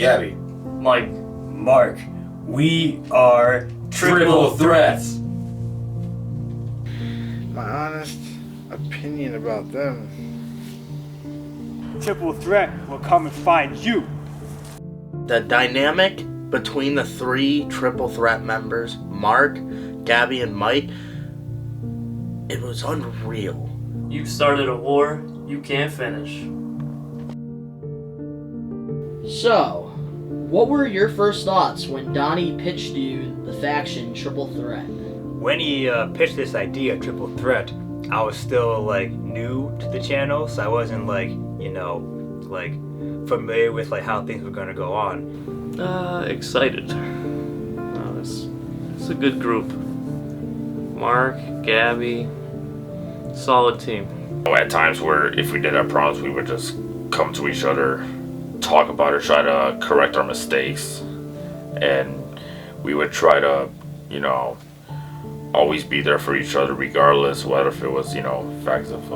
Gabby, Mike, Mark. We are Triple Threats. My honest opinion about them. Triple Threat will come and find you. The dynamic between the three Triple Threat members, Mark, Gabby, and Mike, it was unreal. you started a war you can't finish. So, what were your first thoughts when Donnie pitched you the faction Triple Threat? When he pitched this idea, Triple Threat, I was still like new to the channel, so I wasn't like, you know, like familiar with like how things were gonna go on. Excited. It's a good group. Mark, Gabby, solid team. At times where if we did have problems, we would just come to each other, talk about it, try to correct our mistakes, and we would try to, you know, always be there for each other regardless, whether if it was, you know, facts of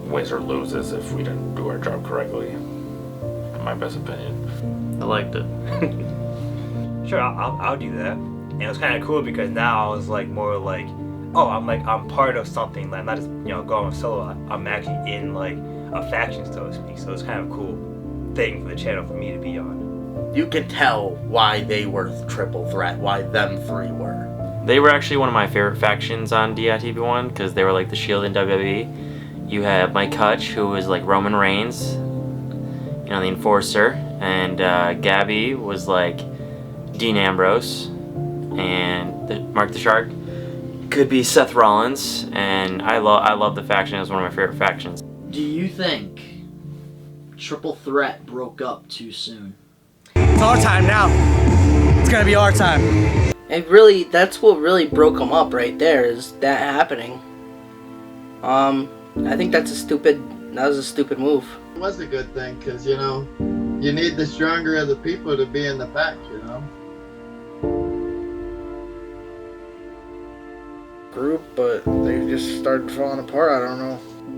wins or loses if we didn't do our job correctly, in my best opinion. I liked it. Sure, I'll do that. And it was kind of cool because now I was like more like, oh, I'm part of something, like not just, you know, going solo. I'm actually in like a faction, so to speak. So it's kind of a cool thing for the channel for me to be on. You can tell why they were Triple Threat, why them three were. They were actually one of my favorite factions on DITB1 because they were like the Shield in WWE. You have Mike Hutch, who was like Roman Reigns, you know, the Enforcer, and Gabby was like Dean Ambrose, and Mark the Shark could be Seth Rollins, and I love the faction. It was one of my favorite factions. Do you think Triple Threat broke up too soon? It's our time now. It's gonna be our time. And really, that's what really broke them up right there, is that happening. I think that was a stupid move. It was a good thing, because, you know, you need the stronger of the people to be in the pack, you know? Group, but they just started falling apart. I don't know.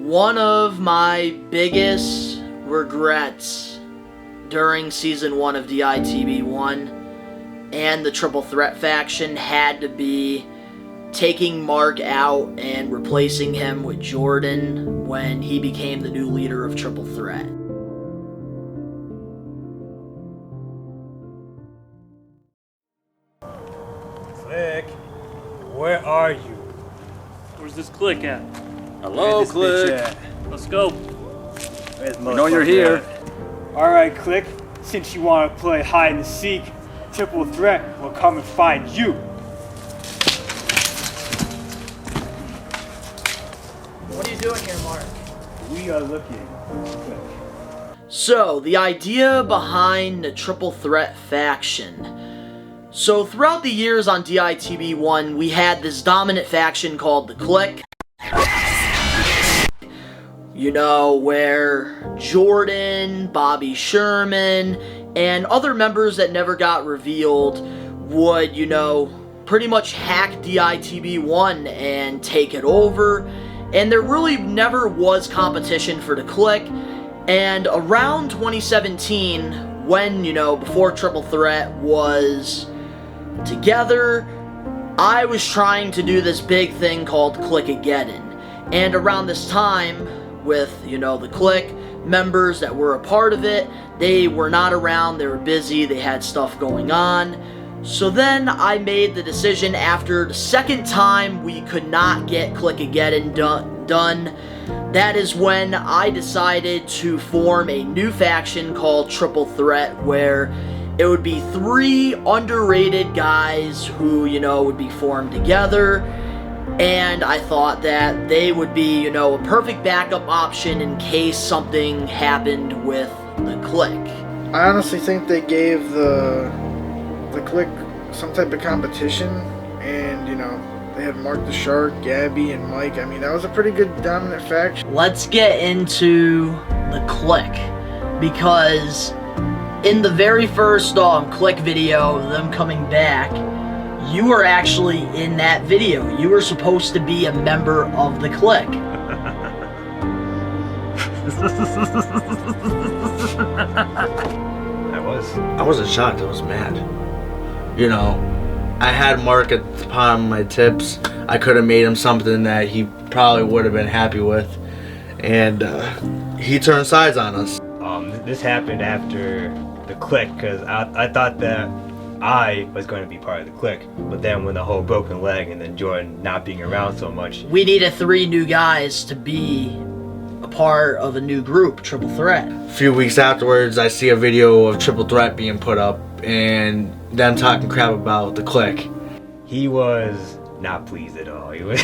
One of my biggest regrets during season 1 of DITB1 and the Triple Threat faction had to be taking Mark out and replacing him with Jordan when he became the new leader of Triple Threat. Click, where are you? Where's this click at? Hello, Click. Let's go. We know you're here. Alright, Click, since you want to play hide and seek, Triple Threat will come and find you. What are you doing here, Mark? We are looking. So, the idea behind the Triple Threat faction. So, throughout the years on DITB1, we had this dominant faction called the Click. You know, where Jordan, Bobby Sherman, and other members that never got revealed would, you know, pretty much hack DITB1 and take it over. And there really never was competition for the Click. And around 2017, when, you know, before Triple Threat was together, I was trying to do this big thing called Click-ageddon. And around this time, with, you know, the Click members that were a part of it, they were not around, they were busy, they had stuff going on. So then I made the decision after the second time we could not get Click-ageddon done. That is when I decided to form a new faction called Triple Threat, where it would be 3 underrated guys who, you know, would be formed together. And I thought that they would be, you know, a perfect backup option in case something happened with the Click. I honestly think they gave the Click some type of competition, and, you know, they had Mark the Shark, Gabby, and Mike. I mean, that was a pretty good dominant faction. Let's get into the Click, because in the very first Click video, them coming back, you were actually in that video. You were supposed to be a member of the Click. I was. I wasn't shocked. I was mad. You know, I had Mark at the bottom of my tips. I could have made him something that he probably would have been happy with, and he turned sides on us. This happened after the clique, because I thought that I was going to be part of the clique, but then when the whole broken leg and then Jordan not being around so much, We needed 3 new guys to be a part of a new group, Triple Threat. A few weeks afterwards, I see a video of Triple Threat being put up and them talking crap about the clique. he was not pleased at all. He was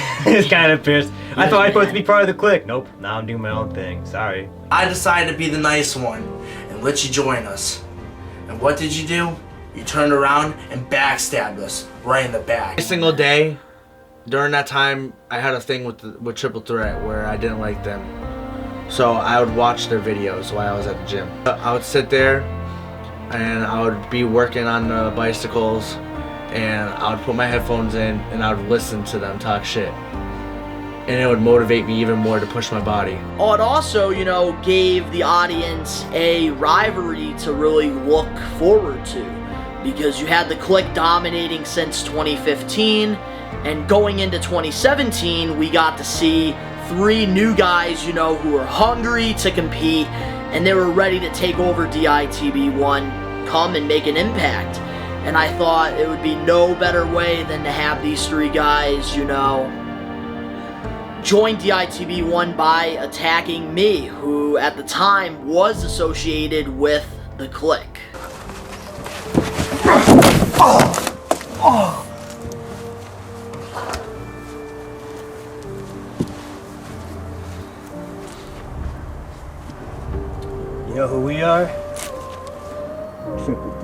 kind of pissed. I thought I was supposed to be part of the clique. Nope, now I'm doing my own thing. Sorry. I decided to be the nice one and let you join us. And what did you do? You turned around and backstabbed us right in the back. Every single day during that time, I had a thing with Triple Threat where I didn't like them. So I would watch their videos while I was at the gym. I would sit there and I would be working on the bicycles and I would put my headphones in and I would listen to them talk shit. And it would motivate me even more to push my body. Oh, it also, you know, gave the audience a rivalry to really look forward to, because you had the clique dominating since 2015, and going into 2017, we got to see 3 new guys, you know, who were hungry to compete, and they were ready to take over DITB1, come and make an impact. And I thought it would be no better way than to have these 3 guys, you know, join DITB1 by attacking me, who at the time was associated with the clique. You know who we are? Triple Threat.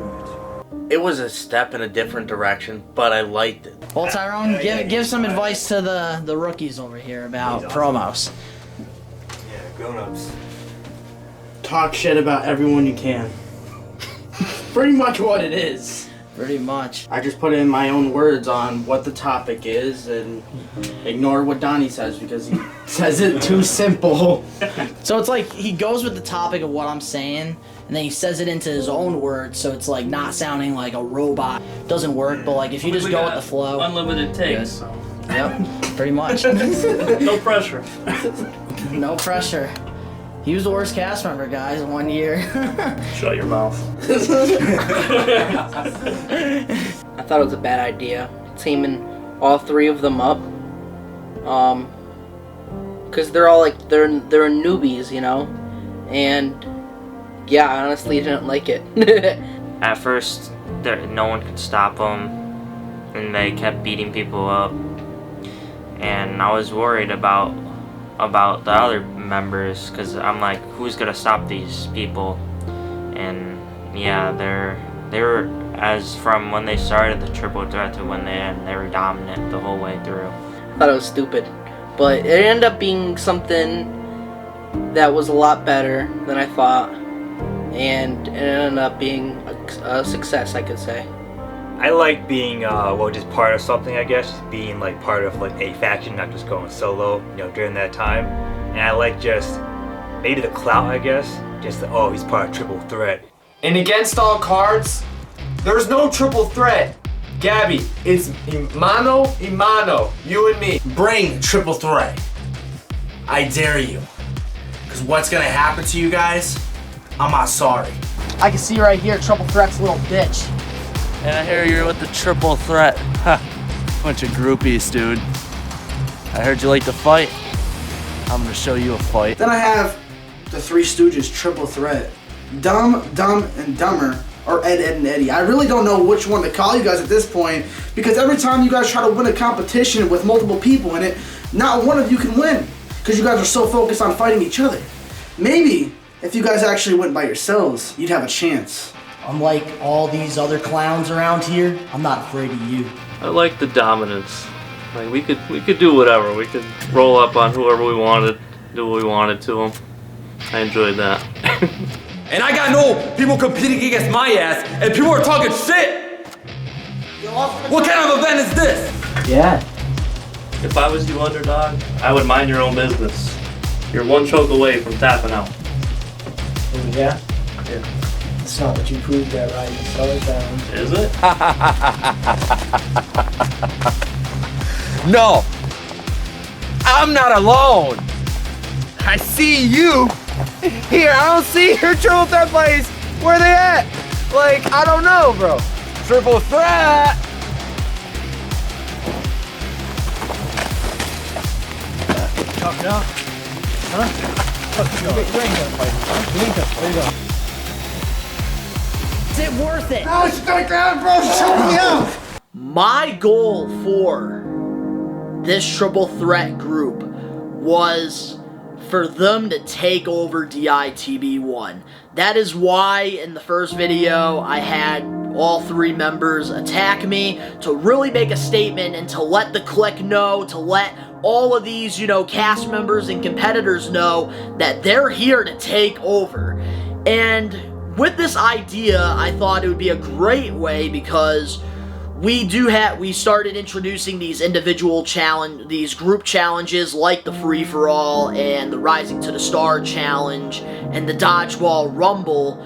It was a step in a different direction, but I liked it. Well, Tyrone, give some advice to the rookies over here about promos. Yeah, grown-ups. Talk shit about everyone you can. Pretty much what it is. Pretty much. I just put in my own words on what the topic is and ignore what Donnie says because he says it too simple. So it's like he goes with the topic of what I'm saying, and then he says it into his own words, so it's like not sounding like a robot. Doesn't work, but like if you just go with the flow. Unlimited takes. So. Yep, pretty much. No pressure. No pressure. He was the worst cast member, guys, in 1 year. Shut your mouth. I thought it was a bad idea, teaming all 3 of them up. Cause they're all like they're newbies, you know, and yeah, I honestly didn't like it. At first, no one could stop them, and they kept beating people up. And I was worried about the other members, because I'm like, who's gonna stop these people? And yeah, they were, as from when they started the Triple Threat to when they ended, they were dominant the whole way through. I thought it was stupid, but it ended up being something that was a lot better than I thought, and it ended up being a success, I could say. I like being, just part of something, I guess. Just being, like, part of, like, a faction, not just going solo, you know, during that time. And I like just, maybe the clout, I guess. Just, he's part of Triple Threat. And against all cards, there's no triple threat. Gabby, it's mano a mano, you and me. Bring Triple Threat. I dare you. Because what's going to happen to you guys, I'm not sorry. I can see right here, Triple Threat's a little bitch. And I hear you're with the Triple Threat. Ha, bunch of groupies, dude. I heard you like to fight. I'm gonna show you a fight. Then I have the 3 Stooges Triple Threat. Dumb, Dumb, and Dumber, or Ed, Ed, and Eddie. I really don't know which one to call you guys at this point, because every time you guys try to win a competition with multiple people in it, not one of you can win, because you guys are so focused on fighting each other. Maybe, if you guys actually went by yourselves, you'd have a chance. Unlike all these other clowns around here, I'm not afraid of you. I like the dominance. Like we could do whatever. We could roll up on whoever we wanted, do what we wanted to them. I enjoyed that. And I got no people competing against my ass, and people are talking shit! What kind of event is this? Yeah. If I was you, underdog, I would mind your own business. You're 1 choke away from tapping out. Yeah? Yeah. It's not that you proved that Rising Star's down. Is it? No! I'm not alone! I see you! Here, I don't see your triple threat plays! Where they at? Like, I don't know, bro. Triple threat! Tough now? Huh? You ain't gonna fight me, huh? You ain't gonna fight me. Is it worth it? No, she's gonna grab, bro. Shoot me out. My goal for this triple threat group was for them to take over DITB1. That is why in the first video I had all 3 members attack me to really make a statement and to let the clique know, to let all of these, you know, cast members and competitors know that they're here to take over. And with this idea, I thought it would be a great way because we started introducing these these group challenges like the free-for-all and the Rising to the Star challenge and the Dodgeball Rumble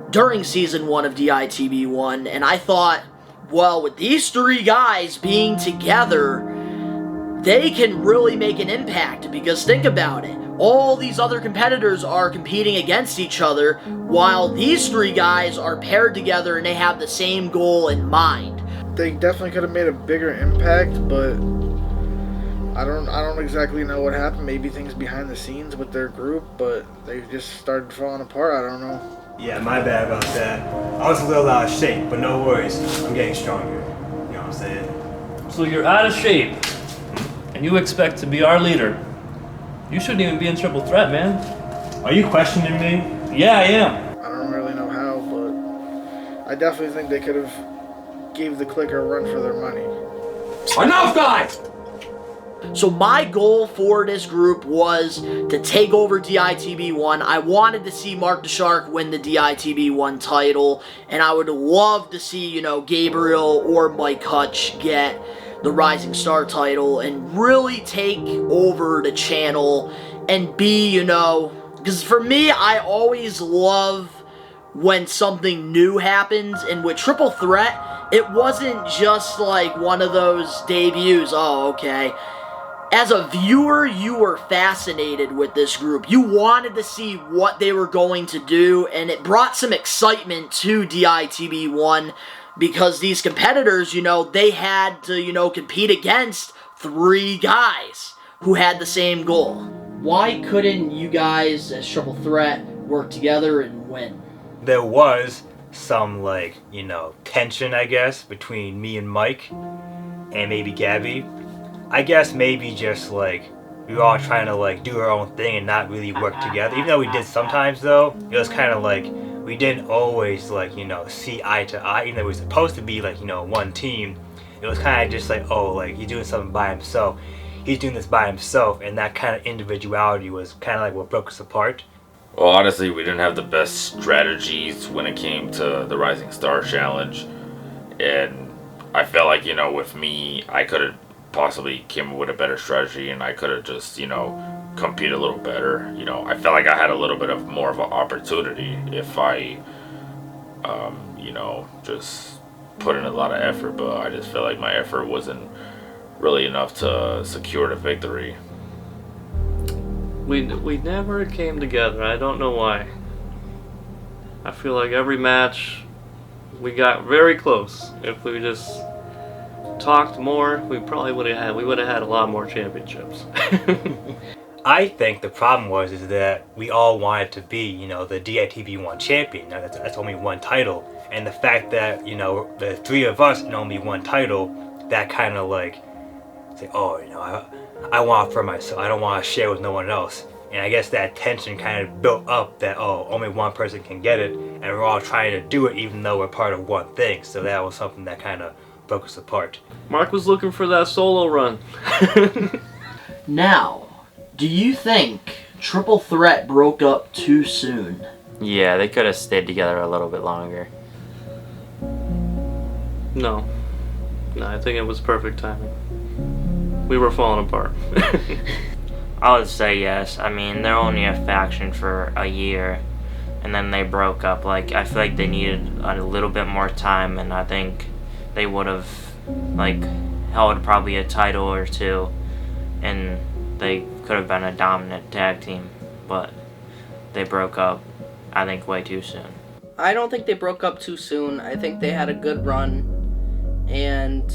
during Season 1 of DITB1, and I thought, well, with these 3 guys being together, they can really make an impact, because think about it. All these other competitors are competing against each other, while these 3 guys are paired together and they have the same goal in mind. They definitely could have made a bigger impact, but I don't exactly know what happened. Maybe things behind the scenes with their group, but they just started falling apart. I don't know. Yeah, my bad about that. I was a little out of shape, but no worries. I'm getting stronger. You know what I'm saying? So you're out of shape, and you expect to be our leader. You shouldn't even be in triple threat, man. Are you questioning me? Yeah, I am. I don't really know how, but I definitely think they could have gave the clique a run for their money. Enough, guys! So my goal for this group was to take over DITB1. I wanted to see Mark the Shark win the DITB1 title, and I would love to see, you know, Gabriel or Mike Hutch get the Rising Star title and really take over the channel and be, you know, because for me, I always love when something new happens, and with Triple Threat, it wasn't just like one of those debuts, oh, okay. As a viewer, you were fascinated with this group. You wanted to see what they were going to do, and it brought some excitement to DITB1 because these competitors, you know, they had to, you know, compete against 3 guys who had the same goal. Why couldn't you guys, as Triple Threat, work together and win? There was some, like, you know, tension, I guess, between me and Mike and maybe Gabby. I guess maybe just, like, we were all trying to, like, do our own thing and not really work together. Even though we did sometimes, though, it was kind of like we didn't always, like, you know, see eye to eye. Even though we were supposed to be, like, you know, one team, it was kind of just like, oh, like, he's doing something by himself. He's doing this by himself, and that kind of individuality was kind of like what broke us apart. Well, honestly, we didn't have the best strategies when it came to the Rising Star Challenge. And I felt like, you know, with me, I could have possibly came up with a better strategy, and I could have just, you know, compete a little better. You know, I felt like I had a little bit of more of an opportunity if I, you know, just put in a lot of effort, but I just felt like my effort wasn't really enough to secure the victory. We never came together. I don't know why. I feel like every match we got very close. If we just talked more, we probably would have had a lot more championships. I think the problem was is that we all wanted to be, you know, the DITB1 champion. Now that's only one title, and the fact that, you know, the 3 of us in only one title, that kind of like say, oh, you know, I want it for myself. I don't want to share with no one else. And I guess that tension kind of built up that, oh, only one person can get it, and we're all trying to do it even though we're part of one thing. So that was something that kind of broke us apart. Mark was looking for that solo run. Now, do you think Triple Threat broke up too soon? Yeah, they could have stayed together a little bit longer. No, I think it was perfect timing. We were falling apart. I would say yes. I mean, they're only a faction for a year, and then they broke up. Like, I feel like they needed a little bit more time, and I think they would have, like, held probably a title or two, and they could have been a dominant tag team, but they broke up, I think, way too soon. I don't think they broke up too soon. I think they had a good run, and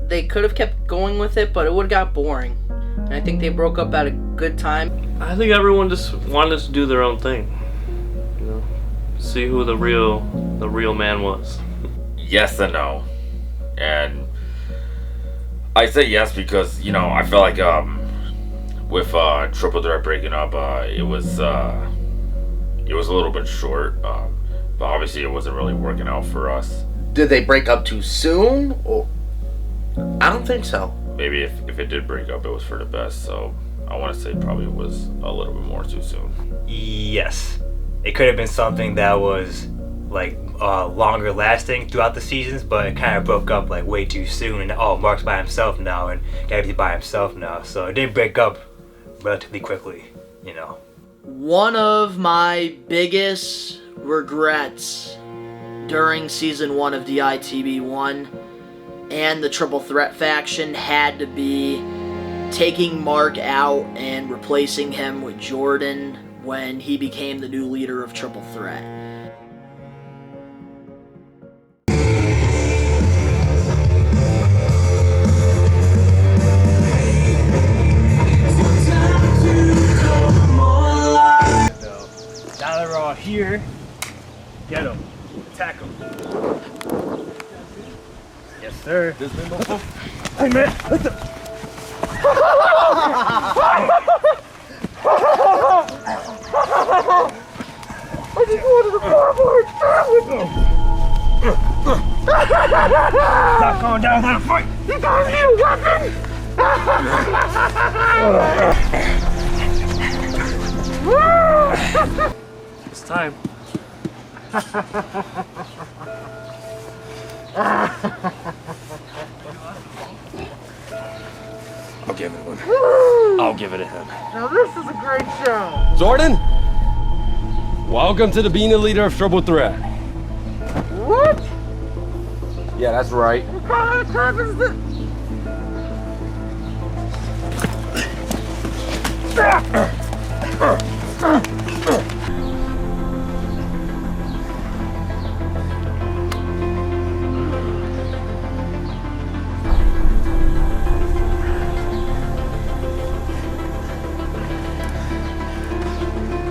they could have kept going with it, but it would have got boring. And I think they broke up at a good time. I think everyone just wanted to do their own thing. You know, see who the real man was. Yes and no. And I say yes because, you know, I feel like with Triple Threat breaking up, it was a little bit short. But obviously it wasn't really working out for us. Did they break up too soon? Or I don't think so. Maybe if it did break up, it was for the best. So I want to say probably it was a little bit more too soon. Yes. It could have been something that was like longer lasting throughout the seasons, but it kind of broke up like way too soon, and Mark's by himself now and Gabby's by himself now, so it did break up relatively quickly, you know. One of my biggest regrets during season 1 of DITB1 and the Triple Threat faction had to be taking Mark out and replacing him with Jordan when he became the new leader of Triple Threat. Now that we're all here, get him. Attack him. Yes, sir. Hey, man. What the? I just wanted to forward with him. Stop going down without a fight. You got me a weapon. It's time. I'll give it one. I'll give it to him. Now this is a great show. Jordan, welcome to being the leader of Triple Threat. What? Yeah, that's right. What kind of crap is this?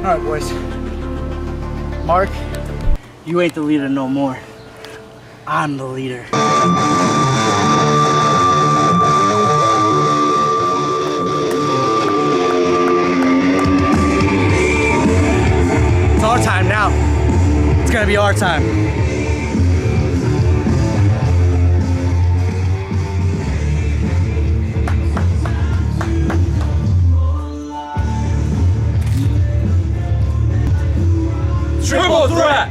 Alright, boys. Mark, you ain't the leader no more. I'm the leader. It's our time now. It's gonna be our time. Triple Threat!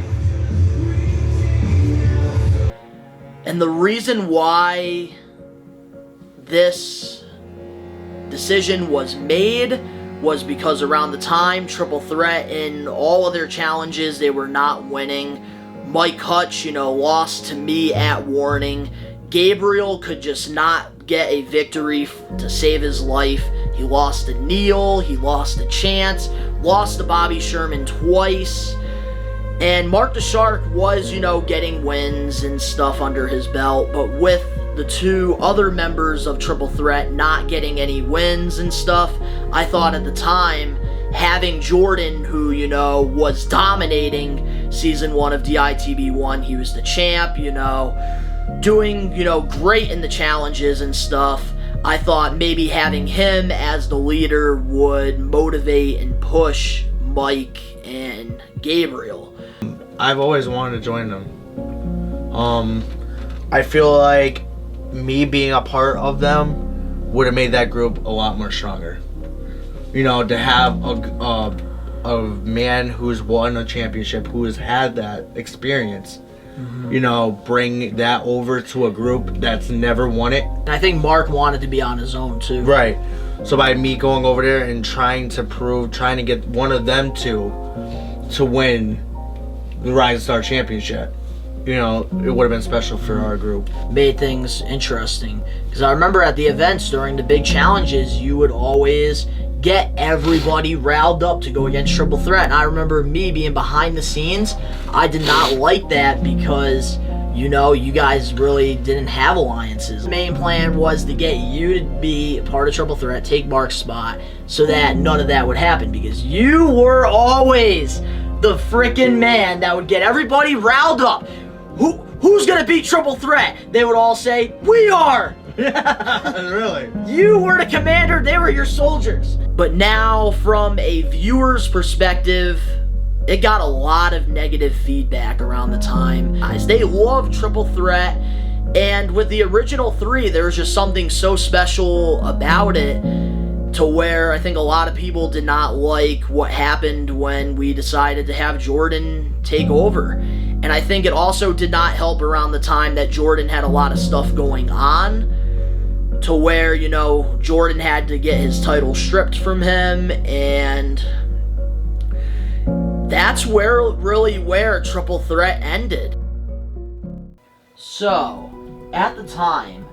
And the reason why this decision was made was because around the time Triple Threat in all of their challenges, they were not winning. Mike Hutch, lost to me at Warning. Gabriel could just not get a victory to save his life. He lost to Neil, he lost to Chance, lost to Bobby Sherman twice. And Mark the Shark was, getting wins and stuff under his belt, but with the two other members of Triple Threat not getting any wins and stuff, I thought at the time, having Jordan, who, was dominating Season 1 of DITB1, he was the champ, doing, great in the challenges and stuff, I thought maybe having him as the leader would motivate and push Mike and Gabriel. I've always wanted to join them. I feel like me being a part of them would have made that group a lot more stronger. To have a man who's won a championship, who has had that experience, bring that over to a group that's never won it. And I think Mark wanted to be on his own too. Right. So by me going over there and trying to get one of them to win the Rising Star Championship, you know, it would have been special for our group. Made things interesting. Because I remember at the events during the big challenges, you would always get everybody riled up to go against Triple Threat. And I remember me being behind the scenes. I did not like that because, you know, you guys really didn't have alliances. The main plan was to get you to be part of Triple Threat, take Mark's spot, so that none of that would happen. Because you were always the frickin' man that would get everybody riled up. Who's gonna beat Triple Threat? They would all say, we are! Really? You were the commander, they were your soldiers. But now, from a viewer's perspective, it got a lot of negative feedback around the time. Guys, they love Triple Threat, and with the original 3, there was just something so special about it to where I think a lot of people did not like what happened when we decided to have Jordan take over. And I think it also did not help around the time that Jordan had a lot of stuff going on, to where, you know, Jordan had to get his title stripped from him, and that's where Triple Threat ended. So, at the time,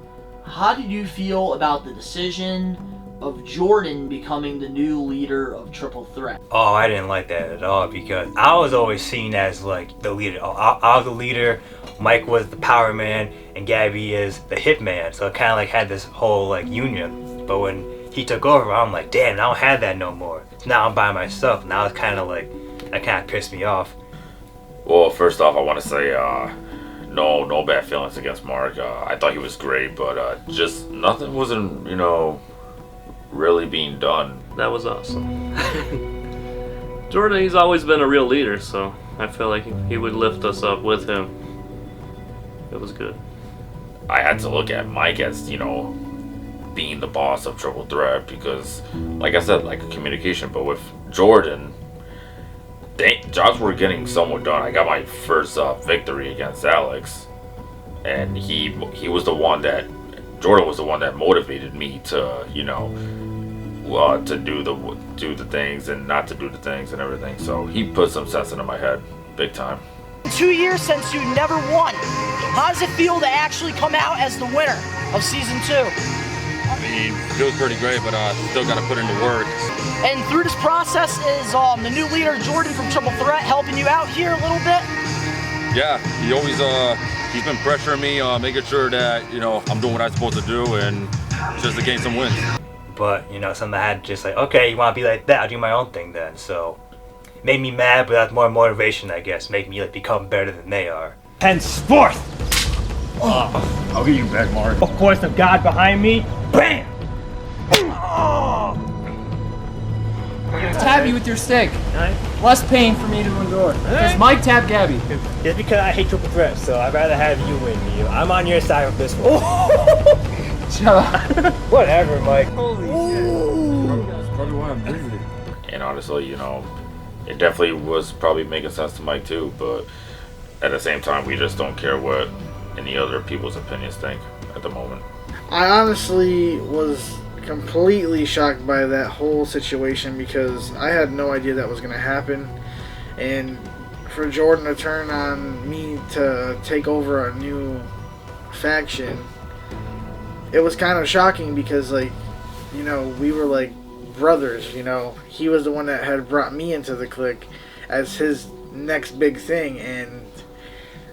how did you feel about the decision of Jordan becoming the new leader of Triple Threat? Oh, I didn't like that at all because I was always seen as like the leader. I was the leader, Mike was the power man, and Gabby is the hitman. So it kind of like had this whole like union. But when he took over, I'm like, damn, I don't have that no more. Now I'm by myself. Now it's kind of like, that kind of pissed me off. Well, first off, I want to say, no bad feelings against Mark. I thought he was great, but just nothing wasn't, you know, really being done. That was awesome. Jordan, he's always been a real leader, so I feel like he would lift us up with him. It was good. I had to look at Mike as, you know, being the boss of Triple Threat because, like I said, like communication. But with Jordan, jobs were getting somewhat done. I got my first victory against Alex, and he was the one that, Jordan was the one that motivated me to, you know, to do the things and not to do the things and everything. So he put some sense into my head, big time. 2 years since you never won. How does it feel to actually come out as the winner of season 2? I mean, it feels pretty great, but still got to put in the work. And through this process is the new leader Jordan from Triple Threat helping you out here a little bit? Yeah, he always he's been pressuring me, making sure that, you know, I'm doing what I'm supposed to do and just to gain some wins. But, you know, something I had just like, okay, you want to be like that, I'll do my own thing then. So, it made me mad, but that's more motivation, I guess. Make me like become better than they are. Henceforth! I'll get you back, Mark. Of course, of God behind me. BAM! Oh. Tab you with your stick. Less pain for me to endure. Because Mike tabbed Gabby. Just because I hate Triple Threat, so I'd rather have you win me. I'm on your side with this one. Shut up. Whatever, Mike. Holy shit. That's probably why I'm busy. And honestly, you know, it definitely was probably making sense to Mike too, but at the same time, we just don't care what any other people's opinions think at the moment. I honestly was completely shocked by that whole situation because I had no idea that was going to happen. And for Jordan to turn on me to take over a new faction, it was kind of shocking because, like, you know, we were like brothers, you know. He was the one that had brought me into the clique as his next big thing, and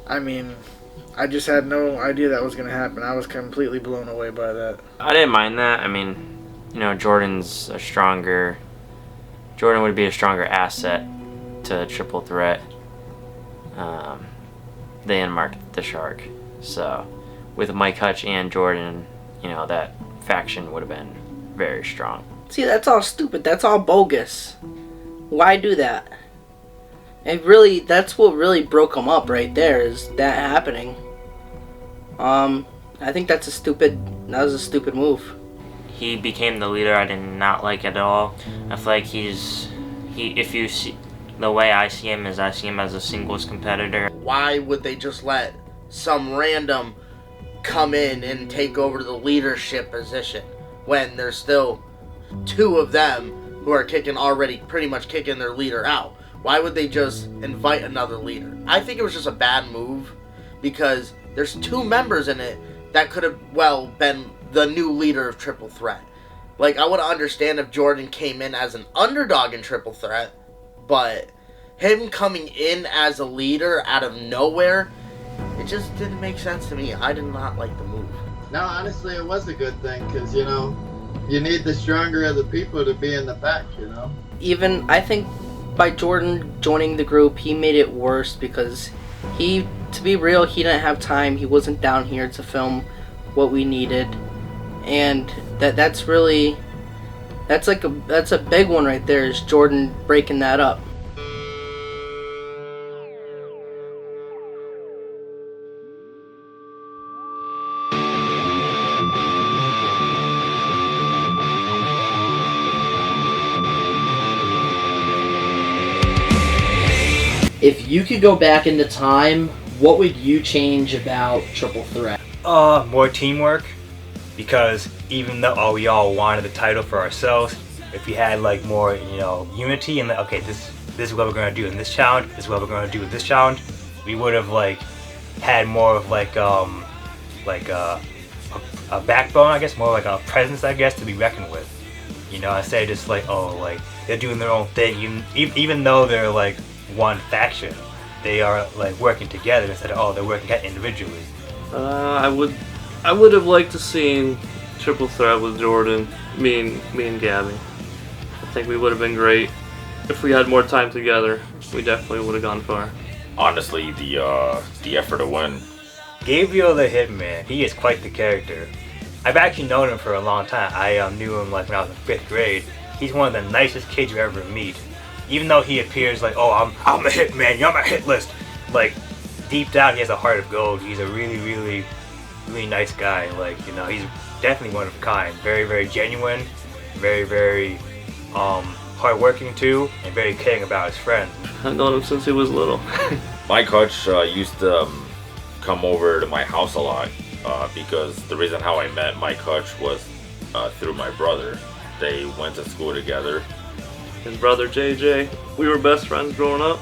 I mean, I just had no idea that was going to happen. I was completely blown away by that. I didn't mind that. I mean, you know, Jordan would be a stronger asset to Triple Threat than Mark the Shark. So, with Mike Hutch and Jordan, you know, that faction would have been very strong. See, that's all stupid. That's all bogus. Why do that? And really, that's what really broke them up right there, is that happening. I think that was a stupid move. He became the leader I did not like at all. I feel like if you see, the way I see him is I see him as a singles competitor. Why would they just let some random come in and take over the leadership position when there's still two of them who are already pretty much kicking their leader out. Why would they just invite another leader? I think it was just a bad move because there's two members in it that could have, well, been the new leader of Triple Threat. Like, I would understand if Jordan came in as an underdog in Triple Threat, but him coming in as a leader out of nowhere, it just didn't make sense to me. I did not like the move. No, honestly, it was a good thing because, you know, you need the stronger of the people to be in the pack, you know? Even, I think, by Jordan joining the group, he made it worse because to be real, he didn't have time. He wasn't down here to film what we needed. And that's a big one right there, is Jordan breaking that up. If you could go back into time, what would you change about Triple Threat? More teamwork, because even though we all wanted the title for ourselves, if we had like more, you know, unity and okay, this is what we're gonna do in this challenge, this is what we're gonna do with this challenge, we would have like had more of like a backbone, I guess, more like a presence, I guess, to be reckoned with. You know, instead of just like, oh, like they're doing their own thing, even though they're like one faction, they are like working together instead of, oh, they're working individually. I would have liked to seen Triple Threat with Jordan, me and Gabby. I think we would have been great if we had more time together. We definitely would have gone far. Honestly, the effort to win. Gabriel the Hitman, he is quite the character. I've actually known him for a long time. I knew him like when I was in 5th grade. He's one of the nicest kids you ever meet. Even though he appears like, oh, I'm a hitman, you're on my hit list. Like, deep down, he has a heart of gold. He's a really, really, really nice guy. Like, you know, he's definitely one of a kind. Very, very genuine. Very, very hardworking too, and very caring about his friends. I've known him since he was little. My coach used to come over to my house a lot because the reason how I met my coach was through my brother. They went to school together. His brother JJ, we were best friends growing up,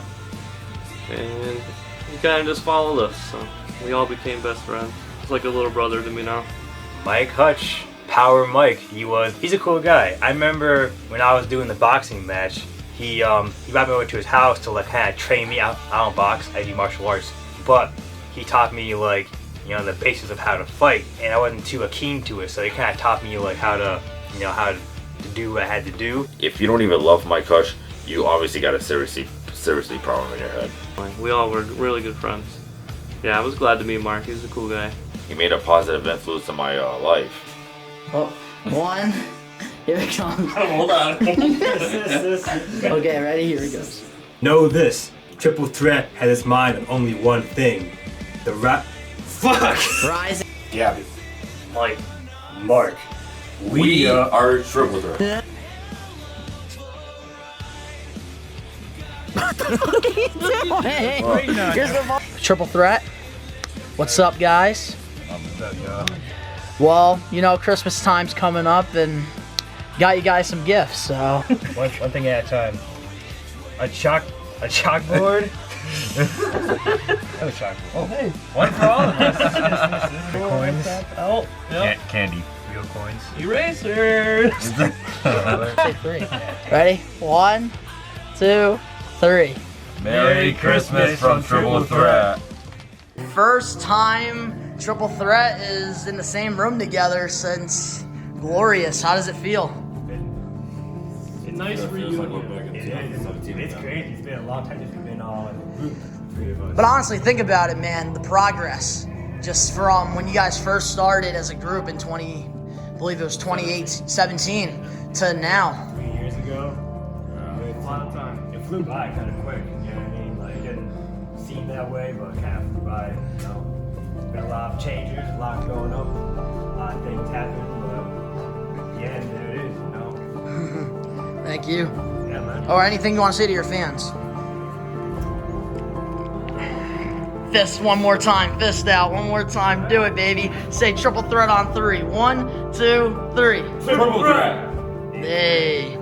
and he kind of just followed us, so we all became best friends. He's like a little brother to me now. Mike Hutch, Power Mike, he's a cool guy. I remember when I was doing the boxing match, he brought me over to his house to like kind of train me. I don't box, I do martial arts, but he taught me like, you know, the basis of how to fight, and I wasn't too keen to it, so he kind of taught me like how to do what I had to do. If you don't even love Mike Hush, you obviously got a seriously problem in your head. We all were really good friends. Yeah, I was glad to meet Mark. He's a cool guy. He made a positive influence in my life. Oh, one. Here it comes. Hold on. Okay, ready? Here it goes. Know this. Triple Threat has its mind on only one thing. The Fuck! Rising. Gabby. Mike. Mark. We are Triple Threat. What the fuck are you doing? Triple Threat. What's up, guys? Well, you know, Christmas time's coming up and got you guys some gifts, so. One thing at a time. A chalkboard? No chalkboard. Oh, hey. One for all of us. Coins. Oh, yep. Candy. Real coins. Erasers! Say 3. Ready? 1, 2, 3. Merry Christmas from Triple Threat. First time Triple Threat is in the same room together since Glorious. How does it feel? A nice reunion. It's crazy. It's been a long time since we've been all in a group. 3 of us. But honestly, think about it, man. The progress. Just from when you guys first started as a group in 2017 to now. 3 years ago. It's a lot of time. It flew by kind of quick. You know what I mean? Like, it didn't seem that way, but it kind of flew by. You know, there's been a lot of changes, a lot going up, a lot of things happening. But yeah, there it is. You know. Thank you. Yeah, man. Or anything you want to say to your fans? Fist one more time. Fist out one more time. Do it, baby. Say Triple Threat on 3. 1, 2, 3. Triple Threat. Hey.